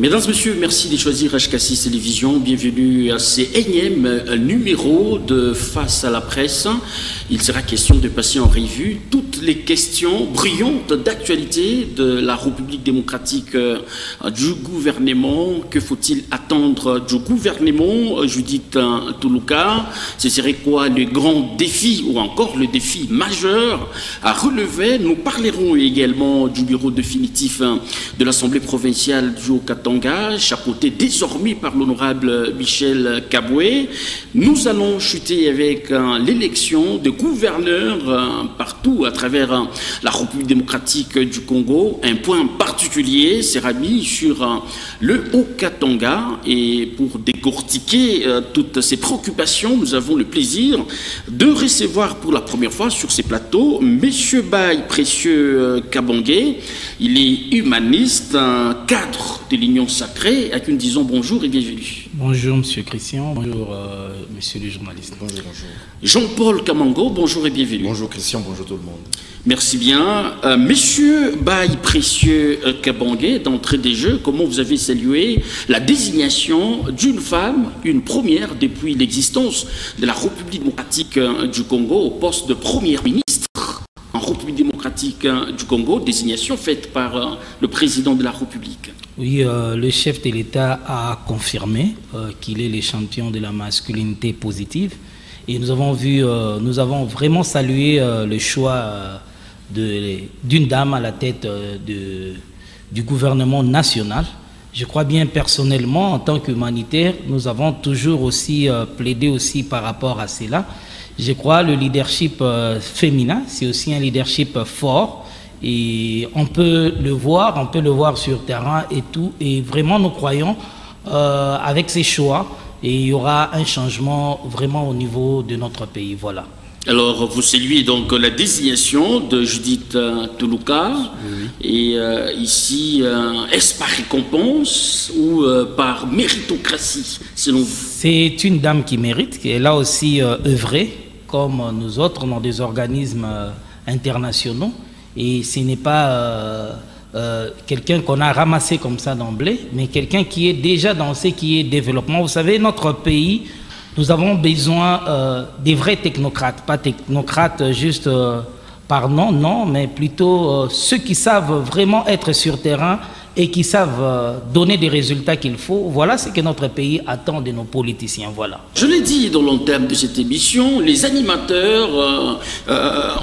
Mesdames, Messieurs, merci de choisir HK6 Télévision. Bienvenue à ce énième numéro de Face à la presse. Il sera question de passer en revue toutes les questions brillantes d'actualité de la République démocratique du gouvernement. Que faut-il attendre du gouvernement, Judith Toulouka? Ce serait quoi le grand défi ou encore le défi majeur à relever? Nous parlerons également du bureau définitif de l'Assemblée provinciale du Haut-Katanga, chapeauté désormais par l'honorable Michel Kaboué. Nous allons chuter avec l'élection de gouverneurs partout à travers la République démocratique du Congo. Un point particulier sera mis sur le Haut-Katanga, et pour décortiquer toutes ces préoccupations, nous avons le plaisir de recevoir pour la première fois sur ces plateaux M. Baye Précieux Kabongué. Il est humaniste, cadre de l'Union Sacrée, à qui nous disons bonjour et bienvenue. Bonjour Monsieur Christian, bonjour Monsieur le journaliste. Bonjour, bonjour. Jean-Paul Kamango, bonjour et bienvenue. Bonjour Christian, bonjour tout le monde. Merci bien. Monsieur Baye Précieux Kabongué, d'entrée des jeux, comment vous avez salué la désignation d'une femme, une première depuis l'existence de la République démocratique du Congo au poste de première ministre en République démocratique du Congo, désignation faite par le président de la République? Oui, le chef de l'État a confirmé qu'il est le champion de la masculinité positive, et nous avons vraiment salué le choix d'une dame à la tête du gouvernement national. Je crois bien personnellement, en tant qu'humanitaire, nous avons toujours aussi plaidé aussi par rapport à cela. Je crois le leadership féminin, c'est aussi un leadership fort, et on peut le voir sur terrain et tout, et vraiment nous croyons avec ces choix, et il y aura un changement vraiment au niveau de notre pays, voilà. Alors, vous saluez donc la désignation de Judith Toulouka. Oui. Et ici, est-ce par récompense ou par méritocratie, selon vous? C'est une dame qui mérite, elle a aussi œuvré, comme nous autres, dans des organismes internationaux. Et ce n'est pas quelqu'un qu'on a ramassé comme ça d'emblée, mais quelqu'un qui est déjà dans ce qui est développement. Vous savez, notre pays, nous avons besoin des vrais technocrates, pas technocrates juste par nom, non, mais plutôt ceux qui savent vraiment être sur terrain et qui savent donner des résultats qu'il faut. Voilà ce que notre pays attend de nos politiciens, voilà. Je l'ai dit dans l'entame de cette émission, les animateurs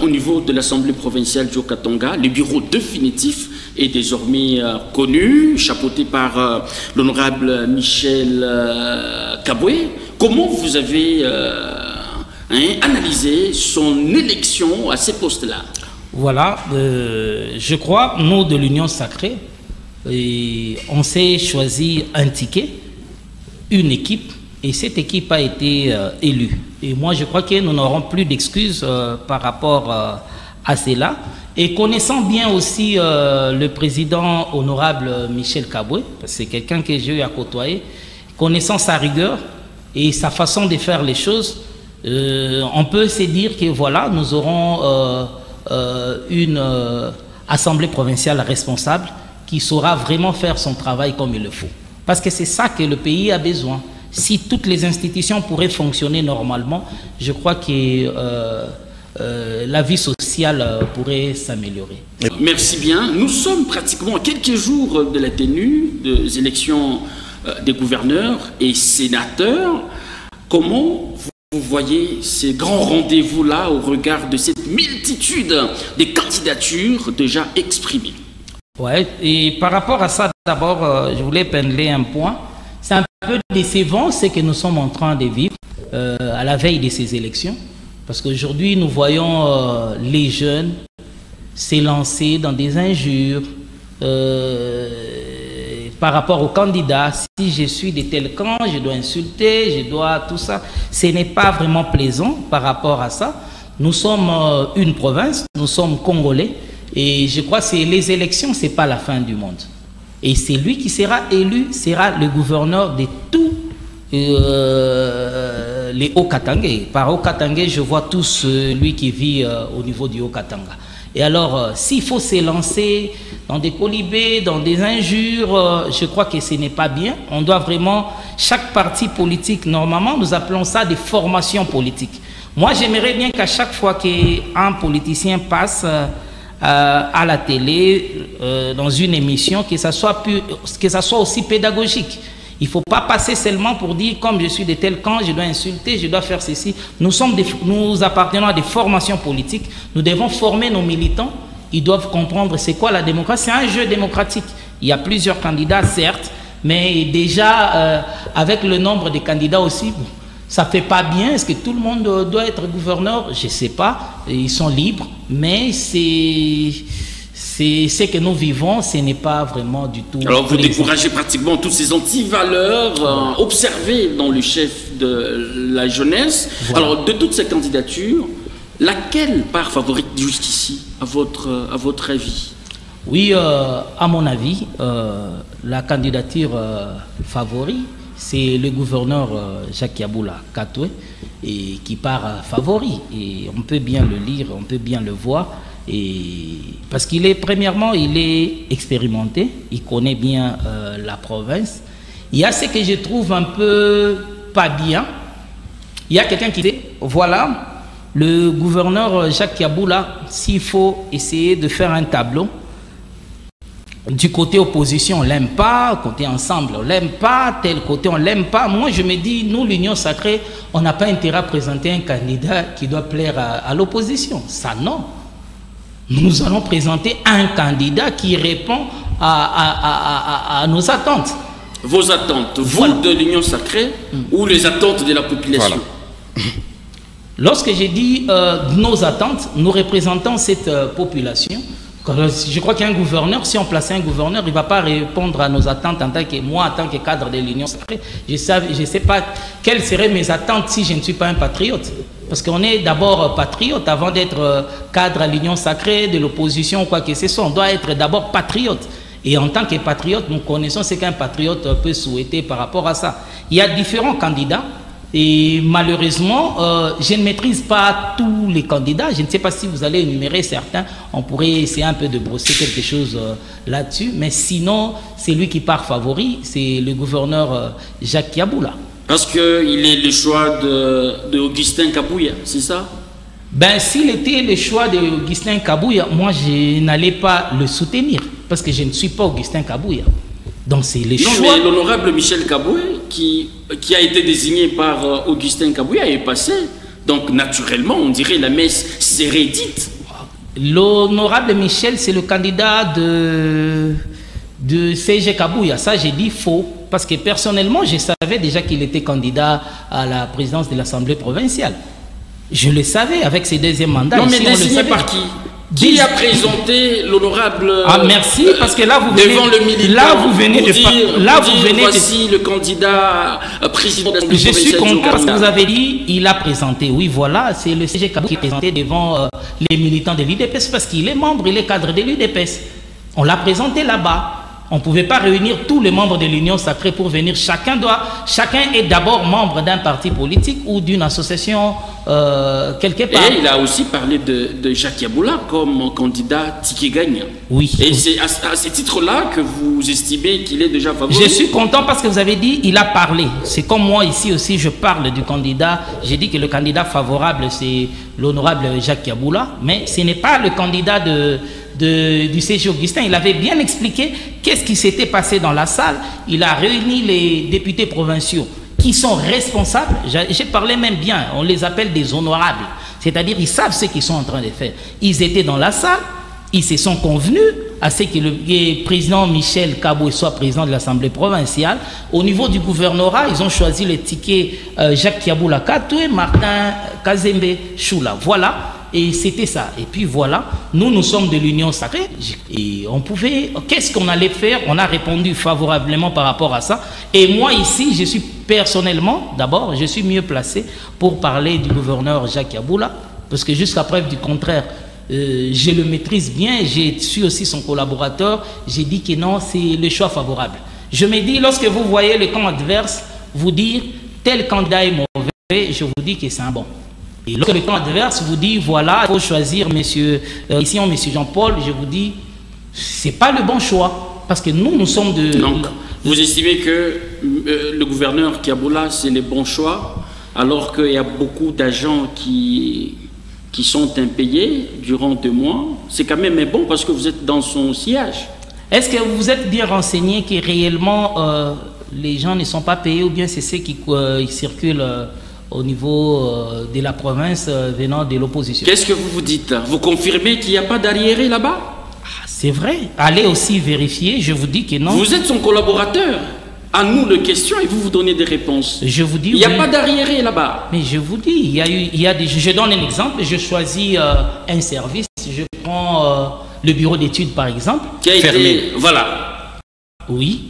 au niveau de l'Assemblée provinciale du Haut-Katanga, le bureau définitif est désormais connu, chapeauté par l'honorable Michel Kaboué. Comment vous avez analysé son élection à ces postes-là? Voilà, je crois, nous de l'Union Sacrée, on s'est choisi un ticket, une équipe, et cette équipe a été élue. Et moi, je crois que nous n'aurons plus d'excuses par rapport à cela. Et connaissant bien aussi le président honorable Michel Kaboué, parce que c'est quelqu'un que j'ai eu à côtoyer, connaissant sa rigueur et sa façon de faire les choses, on peut se dire que voilà, nous aurons une assemblée provinciale responsable qui saura vraiment faire son travail comme il le faut. Parce que c'est ça que le pays a besoin. Si toutes les institutions pourraient fonctionner normalement, je crois que la vie sociale pourrait s'améliorer. Merci bien. Nous sommes pratiquement à quelques jours de la tenue des élections des gouverneurs et sénateurs. Comment vous voyez ces grands rendez-vous-là au regard de cette multitude de candidatures déjà exprimées? Ouais, et par rapport à ça, d'abord, je voulais pendeler un point. C'est un peu décevant ce que nous sommes en train de vivre à la veille de ces élections. Parce qu'aujourd'hui, nous voyons les jeunes s'élancer dans des injures par rapport aux candidats. Si je suis de tel camp, je dois insulter, je dois tout ça. Ce n'est pas vraiment plaisant par rapport à ça. Nous sommes une province, nous sommes Congolais. Et je crois que les élections, ce n'est pas la fin du monde. Et c'est lui qui sera élu, sera le gouverneur de tous les Haut-Katangais. Par Haut-Katangais, je vois tous lui qui vit au niveau du Haut-Katanga. Et alors, s'il faut s'élancer dans des colibés, dans des injures. Je crois que ce n'est pas bien. On doit vraiment, chaque parti politique, normalement, nous appelons ça des formations politiques. Moi, j'aimerais bien qu'à chaque fois qu'un politicien passe à la télé, dans une émission, que ça soit aussi pédagogique. Il ne faut pas passer seulement pour dire, comme je suis de tel camp, je dois insulter, je dois faire ceci. Nous appartenons à des formations politiques. Nous devons former nos militants. Ils doivent comprendre c'est quoi la démocratie. C'est un jeu démocratique. Il y a plusieurs candidats, certes, mais déjà, avec le nombre de candidats aussi, bon, ça ne fait pas bien. Est-ce que tout le monde doit être gouverneur? Je ne sais pas. Ils sont libres, mais c'est ce que nous vivons, ce n'est pas vraiment du tout. Alors vous découragez pratiquement toutes ces antivaleurs observées dans le chef de la jeunesse. Voilà. Alors de toutes ces candidatures, laquelle part favorite jusqu'ici, à votre avis? Oui, à mon avis, la candidature favorite, c'est le gouverneur Jacques Yabula Katoué, et qui part favori. Et on peut bien le lire, on peut bien le voir. Et parce qu'il est, premièrement, il est expérimenté, il connaît bien la province. Il y a ce que je trouve un peu pas bien. Il y a quelqu'un qui dit, voilà, le gouverneur Jacques Yabula, s'il faut essayer de faire un tableau, du côté opposition, on ne l'aime pas, côté ensemble, on ne l'aime pas, tel côté, on ne l'aime pas. Moi, je me dis, nous, l'Union Sacrée, on n'a pas intérêt à présenter un candidat qui doit plaire à l'opposition. Ça, non. Nous allons présenter un candidat qui répond à nos attentes. Vos attentes, vous, voilà, de l'Union Sacrée, ou les attentes de la population? Voilà. Lorsque j'ai dit nos attentes, nous représentons cette population. Je crois qu'un gouverneur, si on plaçait un gouverneur, il ne va pas répondre à nos attentes en tant que moi, en tant que cadre de l'Union Sacrée. Je ne sais pas quelles seraient mes attentes si je ne suis pas un patriote. Parce qu'on est d'abord patriote avant d'être cadre à l'Union Sacrée, de l'opposition ou quoi que ce soit. On doit être d'abord patriote. Et en tant que patriote, nous connaissons ce qu'un patriote peut souhaiter par rapport à ça. Il y a différents candidats. Et malheureusement, je ne maîtrise pas tous les candidats. Je ne sais pas si vous allez énumérer certains. On pourrait essayer un peu de brosser quelque chose là-dessus. Mais sinon, c'est lui qui part favori. C'est le gouverneur Jacques Yabula. Parce qu'il est le choix de Augustin Kabouya, c'est ça? Ben, s'il était le choix d'Augustin Kabouya, moi, je n'allais pas le soutenir. Parce que je ne suis pas Augustin Kabouya. Donc c'est les choix. Non, mais l'honorable Michel Kaboué, qui a été désigné par Augustin Kabouya, est passé. Donc naturellement, on dirait la messe serait dite. L'honorable Michel, c'est le candidat de CG Kabouya. Ça, j'ai dit faux. Parce que personnellement, je savais déjà qu'il était candidat à la présidence de l'Assemblée provinciale. Je le savais avec ses deuxièmes mandats. Non, mais désigné par qui? Qui a présenté l'honorable... Ah, merci, parce que là, vous venez... Devant le militant, là, vous venez de... voici le candidat président de l'Assemblée provinciale. Je suis content parce que vous avez dit, il a présenté. Oui, voilà, c'est le CG Kabouya qui est présenté devant les militants de l'UDPS parce qu'il est membre, il est cadre de l'UDPS. On l'a présenté là-bas. On ne pouvait pas réunir tous les membres de l'Union Sacrée pour venir. Chacun est d'abord membre d'un parti politique ou d'une association quelque part. Et il a aussi parlé de Jacques Yabula comme candidat ticket gagnant. Oui. Et c'est à ce titre-là que vous estimez qu'il est déjà favori? Je suis content parce que vous avez dit il a parlé. C'est comme moi ici aussi, je parle du candidat. J'ai dit que le candidat favorable, c'est l'honorable Jacques Yabula. Mais ce n'est pas le candidat du CG Augustin. Il avait bien expliqué qu'est-ce qui s'était passé dans la salle. Il a réuni les députés provinciaux qui sont responsables. J'ai parlé même bien, on les appelle des honorables. C'est-à-dire ils savent ce qu'ils sont en train de faire. Ils étaient dans la salle, ils se sont convenus à ce que le président Michel Kaboué soit président de l'Assemblée provinciale. Au niveau du gouvernorat, ils ont choisi le ticket Jacques Yabula Katoué, Martin Kazembe Choula. Voilà. Et c'était ça. Et puis voilà, nous sommes de l'Union Sacrée. Et on pouvait... Qu'est-ce qu'on allait faire? On a répondu favorablement par rapport à ça. Et moi ici, je suis personnellement, d'abord, je suis mieux placé pour parler du gouverneur Jacques Yabula. Parce que jusqu'à preuve du contraire, je le maîtrise bien. Je suis aussi son collaborateur. J'ai dit que non, c'est le choix favorable. Je me dis, lorsque vous voyez le camp adverse, vous dire tel candidat est mauvais, je vous dis que c'est un bon. Et lorsque le camp adverse vous dit, voilà, il faut choisir monsieur, ici on monsieur Jean-Paul, je vous dis, c'est pas le bon choix. Parce que nous sommes de... Donc, vous estimez que le gouverneur Kiaboula, c'est le bon choix, alors qu'il y a beaucoup d'agents qui sont impayés durant 2 mois. C'est quand même bon parce que vous êtes dans son siège. Est-ce que vous êtes bien renseigné que réellement les gens ne sont pas payés ou bien c'est ceux qui circulent au niveau de la province venant de l'opposition? Qu'est-ce que vous vous dites? Vous confirmez qu'il n'y a pas d'arriéré là-bas? C'est vrai. Allez aussi vérifier, je vous dis que non. Vous êtes son collaborateur. À nous les questions et vous donner des réponses. Je vous dis il n'y a pas d'arriéré là-bas. Mais je vous dis, il y a des... Je donne un exemple, je choisis un service, je prends le bureau d'études par exemple. Qui a été... Voilà. Oui,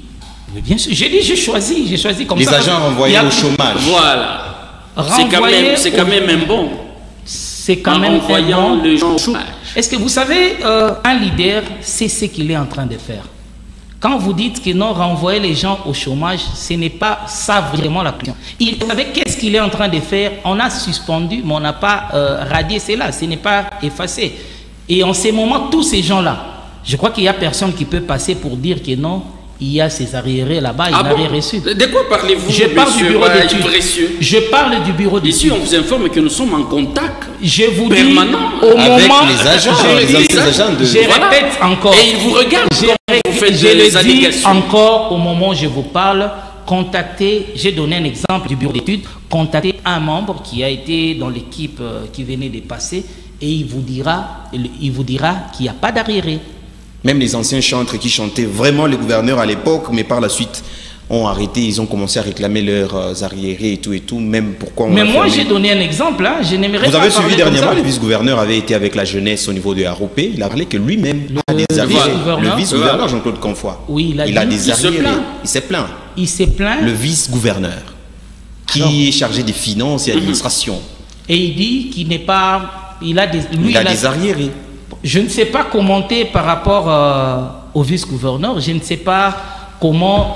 mais bien sûr. J'ai dit, j'ai choisi comme les ça. agents renvoyés au chômage. Voilà. C'est quand même un bon. C'est quand même envoyant les gens au chômage. Est-ce que vous savez, un leader, c'est ce qu'il est en train de faire. Quand vous dites que non, renvoyer les gens au chômage, ce n'est pas ça vraiment la question. Il savait qu'est-ce qu'il est en train de faire. On a suspendu, mais on n'a pas radié cela. Ce n'est pas effacé. Et en ces moments, tous ces gens-là, je crois qu'il n'y a personne qui peut passer pour dire que non, il y a ces arriérés là-bas, il n'a rien reçu. De quoi parlez-vous, je parle du bureau d'études. Je parle du bureau d'études. Ici, on vous informe que nous sommes en contact permanent avec les agents. Je répète encore. Et ils vous regardent. Je le dis encore au moment où je vous parle. Contactez, j'ai donné un exemple du bureau d'études, contactez un membre qui a été dans l'équipe qui venait de passer et il vous dira qu'il n'y a pas d'arriéré. Même les anciens chantres qui chantaient vraiment les gouverneurs à l'époque, mais par la suite ont arrêté, ils ont commencé à réclamer leurs arriérés et tout, même pourquoi on... Mais moi j'ai donné un exemple, hein, je n'aimerais pas... Vous avez suivi dernièrement, le vice-gouverneur avait été avec la jeunesse au niveau de ROP, il a parlé que lui-même a des arriérés. Le vice-gouverneur Jean-Claude Confoy, oui, il a des arriérés, il s'est plaint. Il s'est plaint. Le vice-gouverneur, qui est chargé des finances et administration. Et il dit qu'il n'est pas... Il a des arriérés. Je ne sais pas commenter par rapport au vice-gouverneur. Je ne sais pas comment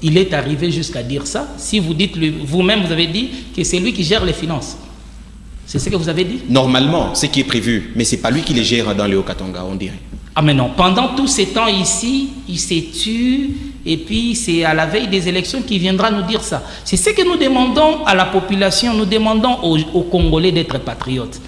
il est arrivé jusqu'à dire ça. Si vous dites, vous-même, vous avez dit que c'est lui qui gère les finances. C'est ce que vous avez dit? Normalement, ce qui est prévu. Mais ce n'est pas lui qui les gère dans le Haut-Katanga, on dirait. Ah mais non. Pendant tous ces temps ici, il s'est tué. Et puis, c'est à la veille des élections qu'il viendra nous dire ça. C'est ce que nous demandons à la population. Nous demandons aux Congolais d'être patriotes.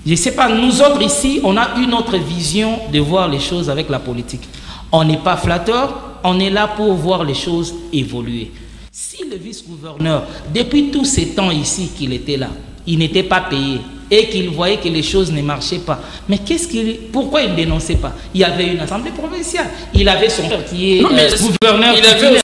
Je ne sais pas, nous autres ici, on a une autre vision de voir les choses avec la politique. On n'est pas flatteur, on est là pour voir les choses évoluer. Si le vice-gouverneur, depuis tous ces temps ici qu'il était là, il n'était pas payé et qu'il voyait que les choses ne marchaient pas, mais pourquoi il ne dénonçait pas? Il y avait une assemblée provinciale, il avait son père qui est gouverneur. Il avait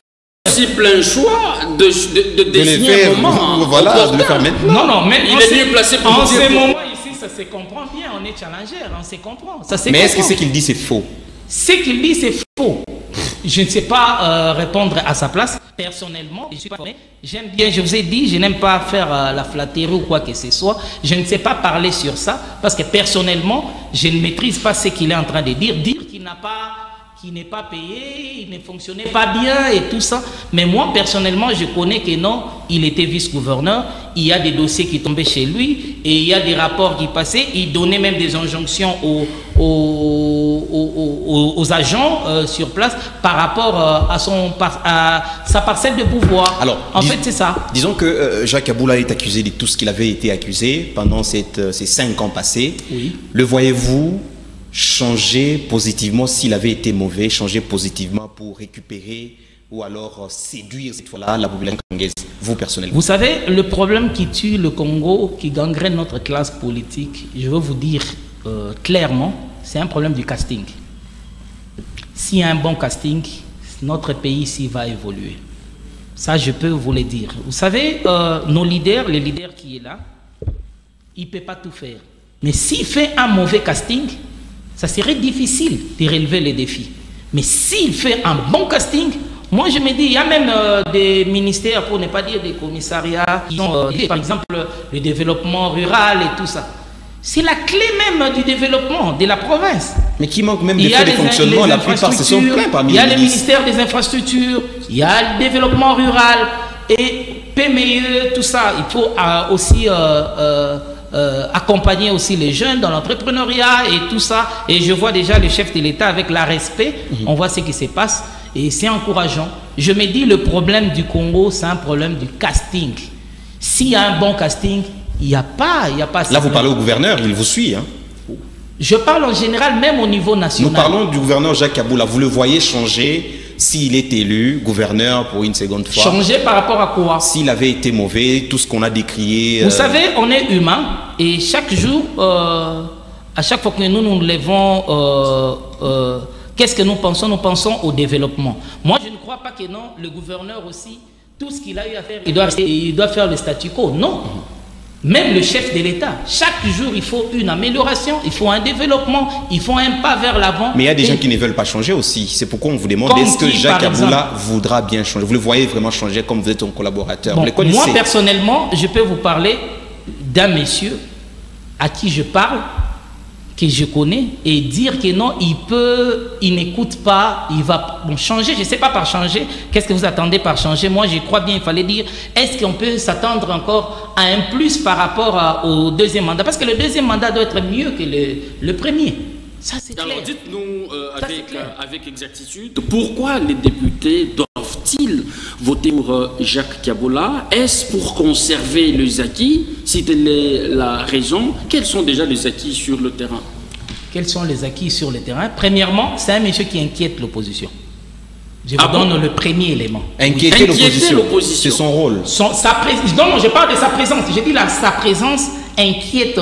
aussi plein choix de désigner un moment. Voilà, de le faire maintenant. Non, mais il est mieux placé pour en ces moments ici, ça se comprend bien, on est challenger, on se comprend. Mais est-ce que ce qu'il dit c'est faux? Ce qu'il dit c'est faux. Je ne sais pas répondre à sa place. Personnellement, je suis pas formé. J'aime bien, je vous ai dit, je n'aime pas faire la flatterie ou quoi que ce soit. Je ne sais pas parler sur ça parce que personnellement, je ne maîtrise pas ce qu'il est en train de dire. Dire qu'il n'est pas payé, il ne fonctionnait pas bien et tout ça. Mais moi, personnellement, je connais que non, il était vice-gouverneur. Il y a des dossiers qui tombaient chez lui et il y a des rapports qui passaient. Il donnait même des injonctions aux agents sur place par rapport à sa parcelle de pouvoir. Alors, en fait, c'est ça. Disons que Jacques Kaboula est accusé de tout ce qu'il avait été accusé pendant ces 5 ans passés. Oui. Le voyez-vous changer positivement s'il avait été mauvais, changer positivement pour récupérer ou alors séduire cette fois-là la population congolaise, vous personnellement? Vous savez, le problème qui tue le Congo, qui gangrène notre classe politique, je veux vous dire clairement, c'est un problème du casting. S'il y a un bon casting, notre pays ici va évoluer. Ça, je peux vous le dire. Vous savez, nos leaders, le leader qui est là, il ne peut pas tout faire. Mais s'il fait un mauvais casting, ça serait difficile de relever les défis. Mais s'il fait un bon casting, moi je me dis, il y a même des ministères, pour ne pas dire des commissariats, qui ont, par exemple, le développement rural et tout ça. C'est la clé même du développement de la province. Mais qui manque même des faits de fonctionnement, la plupart se sont plaints parmi les ministres. Il y a le ministère des infrastructures, il y a le développement rural et PME, tout ça. Il faut aussi accompagner aussi les jeunes dans l'entrepreneuriat et tout ça. Et je vois déjà le chef de l'État avec la respect. On voit ce qui se passe et c'est encourageant. Je me dis le problème du Congo, c'est un problème du casting. S'il y a un bon casting, il n'y a pas. Là, vous parlez au gouverneur, il vous suit. Hein? Je parle en général, même au niveau national. Nous parlons du gouverneur Jacques Kaboula. Vous le voyez changer s'il est élu gouverneur pour une seconde fois. Changer par rapport à quoi? S'il avait été mauvais, tout ce qu'on a décrié. Vous savez, on est humain et chaque jour, à chaque fois que nous nous levons, qu'est-ce que nous pensons? Nous pensons au développement. Moi, je ne crois pas que non, le gouverneur aussi, tout ce qu'il a eu à faire, il doit faire le statu quo. Non. Même le chef de l'État, chaque jour, il faut une amélioration, il faut un développement, il faut un pas vers l'avant. Mais il y a des gens qui ne veulent pas changer aussi. C'est pourquoi on vous demande, est-ce que Jacques Kaboula voudra bien changer? Vous le voyez vraiment changer comme vous êtes un collaborateur? Bon, vous le connaissez? moi, personnellement, je peux vous parler d'un monsieur à qui je parle, que je connais, et dire que non, il n'écoute pas, il va changer. Je ne sais pas par changer. Qu'est-ce que vous attendez par changer? Moi, je crois bien, il fallait dire, est-ce qu'on peut s'attendre encore à un plus par rapport au deuxième mandat? Parce que le deuxième mandat doit être mieux que le premier. Ça, c'est clair. Alors, dites-nous avec exactitude, pourquoi les députés doivent-ils voter pour Jacques Kaboula? Est-ce pour conserver les acquis? Si telle est la raison, quels sont déjà les acquis sur le terrain? Quels sont les acquis sur le terrain? Premièrement, c'est un monsieur qui inquiète l'opposition. Je vous donne le premier élément. Inquiéter l'opposition, c'est son rôle. Non, je parle de sa présence. J'ai dit là, sa présence inquiète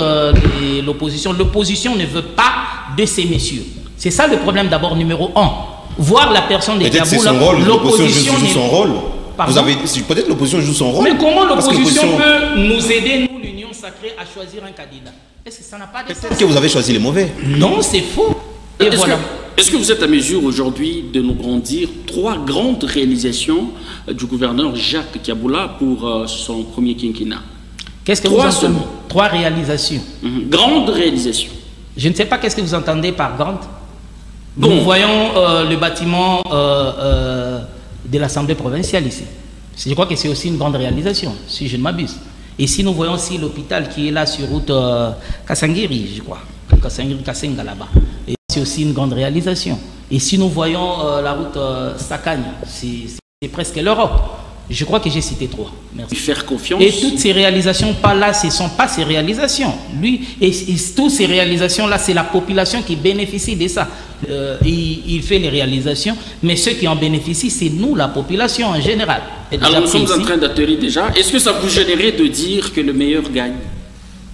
l'opposition. L'opposition ne veut pas de ces messieurs. C'est ça le problème d'abord numéro 1. Voir la personne de Kaboula, l'opposition joue son rôle. Peut-être l'opposition joue son rôle. Mais comment l'opposition peut nous aider, nous, l'Union Sacrée, à choisir un candidat? Est-ce que ça n'a pas de sens? Peut-être que vous avez choisi les mauvais. Non, c'est faux. Et voilà. Est-ce que vous êtes à mesure aujourd'hui de nous grandir 3 grandes réalisations du gouverneur Jacques Kaboula pour son premier quinquennat? Qu'est-ce que vous entendez? 3 réalisations. Grandes réalisations. Je ne sais pas qu'est-ce que vous entendez par grande. Bon. Nous voyons le bâtiment de l'Assemblée provinciale ici. Je crois que c'est aussi une grande réalisation, si je ne m'abuse. Et si nous voyons aussi l'hôpital qui est là sur route Kassangiri, je crois, Kassangiri, Kassenga là-bas, c'est aussi une grande réalisation. Et si nous voyons la route Sakagne, c'est presque l'Europe. Je crois que j'ai cité 3. Merci. Faire confiance. Et toutes ces réalisations, pas là, ce ne sont pas ces réalisations. Lui, et toutes ces réalisations-là, c'est la population qui bénéficie de ça. Il fait les réalisations, mais ceux qui en bénéficient, c'est nous, la population en général. Alors nous sommes en train d'atterrir déjà. Est-ce que ça vous gênerait de dire que le meilleur gagne?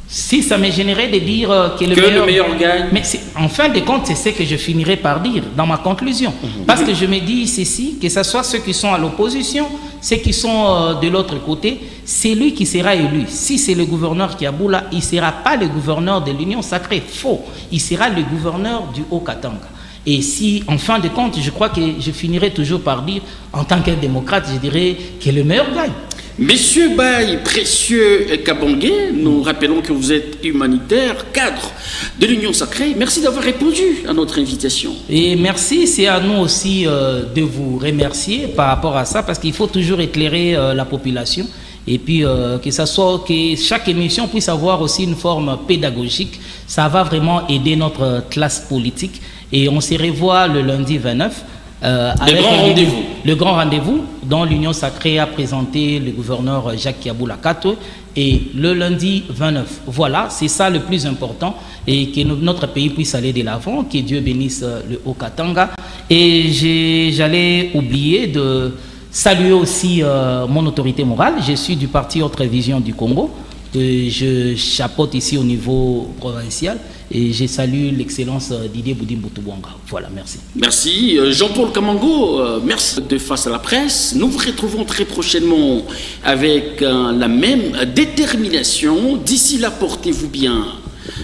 Si ça me gênerait de dire que le meilleur gagne. Mais en fin de compte, c'est ce que je finirai par dire dans ma conclusion. Parce que je me dis ceci, que ce soit ceux qui sont à l'opposition, ceux qui sont de l'autre côté, c'est lui qui sera élu. Si c'est le gouverneur Kaboula, il ne sera pas le gouverneur de l'Union Sacrée. Faux. Il sera le gouverneur du Haut-Katanga. Et si, en fin de compte, je crois que je finirai toujours par dire, en tant que démocrate, je dirais que le meilleur gagne. Messieurs Baye, précieux Kabangé, nous rappelons que vous êtes humanitaire, cadre de l'Union Sacrée. Merci d'avoir répondu à notre invitation. Et merci, c'est à nous aussi de vous remercier par rapport à ça, parce qu'il faut toujours éclairer la population. Et puis que chaque émission puisse avoir aussi une forme pédagogique. Ça va vraiment aider notre classe politique. Et on se revoit le lundi 29. Le grand rendez-vous dont l'Union Sacrée a présenté le gouverneur Jacques Kaboula Kato, et le lundi 29. Voilà, c'est ça le plus important, et que notre pays puisse aller de l'avant, que Dieu bénisse le Haut-Katanga. Et j'allais oublier de saluer aussi mon autorité morale. Je suis du parti Autre Vision du Congo. Je chapeaute ici au niveau provincial et je salue l'excellence Didier Boudin-Boutouanga. Voilà, merci. Merci. Jean-Paul Kamango, merci de Face à la Presse. Nous vous retrouvons très prochainement avec la même détermination. D'ici là, portez-vous bien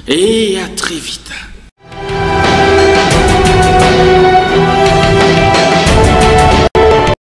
et à très vite.